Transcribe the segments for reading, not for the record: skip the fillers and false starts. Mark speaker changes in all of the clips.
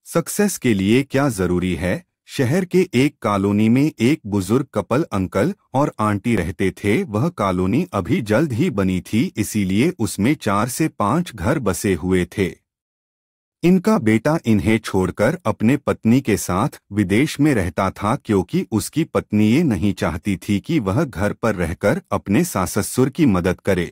Speaker 1: Success के लिए क्या जरूरी है। शहर के एक कॉलोनी में एक बुजुर्ग कपल अंकल और आंटी रहते थे। वह कॉलोनी अभी जल्द ही बनी थी, इसीलिए उसमें 4 से 5 घर बसे हुए थे। इनका बेटा इन्हें छोड़कर अपने पत्नी के साथ विदेश में रहता था, क्योंकि उसकी पत्नी ये नहीं चाहती थी कि वह घर पर रहकर अपने सास ससुर की मदद करे।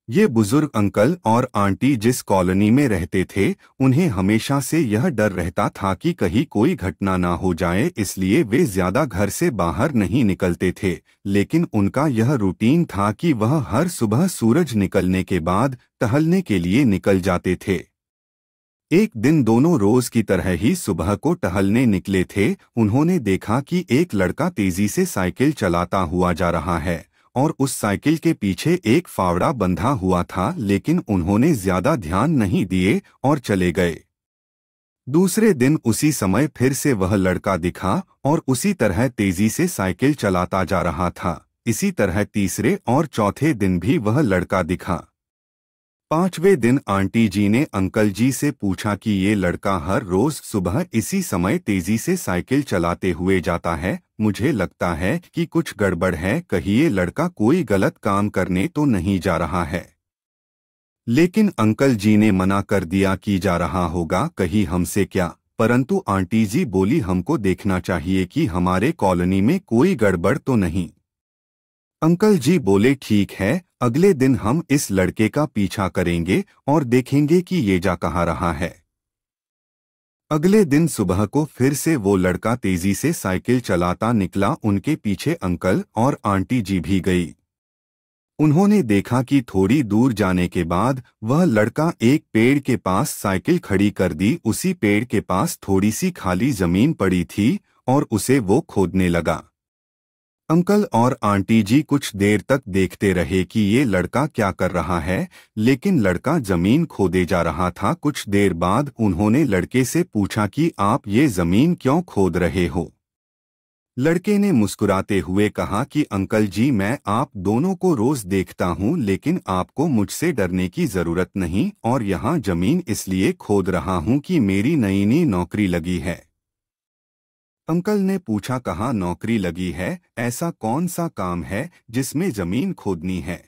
Speaker 1: ये बुजुर्ग अंकल और आंटी जिस कॉलोनी में रहते थे, उन्हें हमेशा से यह डर रहता था कि कहीं कोई घटना ना हो जाए, इसलिए वे ज्यादा घर से बाहर नहीं निकलते थे। लेकिन उनका यह रूटीन था कि वह हर सुबह सूरज निकलने के बाद टहलने के लिए निकल जाते थे। एक दिन दोनों रोज की तरह ही सुबह को टहलने निकले थे। उन्होंने देखा कि एक लड़का तेजी से साइकिल चलाता हुआ जा रहा है और उस साइकिल के पीछे एक फावड़ा बंधा हुआ था, लेकिन उन्होंने ज्यादा ध्यान नहीं दिए और चले गए। दूसरे दिन उसी समय फिर से वह लड़का दिखा और उसी तरह तेजी से साइकिल चलाता जा रहा था। इसी तरह तीसरे और चौथे दिन भी वह लड़का दिखा। 5वें दिन आंटी जी ने अंकल जी से पूछा कि ये लड़का हर रोज सुबह इसी समय तेजी से साइकिल चलाते हुए जाता है। मुझे लगता है कि कुछ गड़बड़ है, कहीं ये लड़का कोई गलत काम करने तो नहीं जा रहा है। लेकिन अंकल जी ने मना कर दिया कि जा रहा होगा, कहीं हमसे क्या। परंतु आंटी जी बोली, हमको देखना चाहिए कि हमारे कॉलोनी में कोई गड़बड़ तो नहीं। अंकल जी बोले, ठीक है, अगले दिन हम इस लड़के का पीछा करेंगे और देखेंगे कि ये जा कहाँ रहा है। अगले दिन सुबह को फिर से वो लड़का तेजी से साइकिल चलाता निकला। उनके पीछे अंकल और आंटी जी भी गई। उन्होंने देखा कि थोड़ी दूर जाने के बाद वह लड़का एक पेड़ के पास साइकिल खड़ी कर दी। उसी पेड़ के पास थोड़ी सी खाली जमीन पड़ी थी और उसे वो खोदने लगा। अंकल और आंटी जी कुछ देर तक देखते रहे कि ये लड़का क्या कर रहा है, लेकिन लड़का जमीन खोदे जा रहा था। कुछ देर बाद उन्होंने लड़के से पूछा कि आप ये जमीन क्यों खोद रहे हो। लड़के ने मुस्कुराते हुए कहा कि अंकल जी, मैं आप दोनों को रोज देखता हूँ, लेकिन आपको मुझसे डरने की जरूरत नहीं, और यहाँ जमीन इसलिए खोद रहा हूँ कि मेरी नई नई नौकरी लगी है। अंकल ने पूछा, कहाँ नौकरी लगी है, ऐसा कौन सा काम है जिसमें जमीन खोदनी है।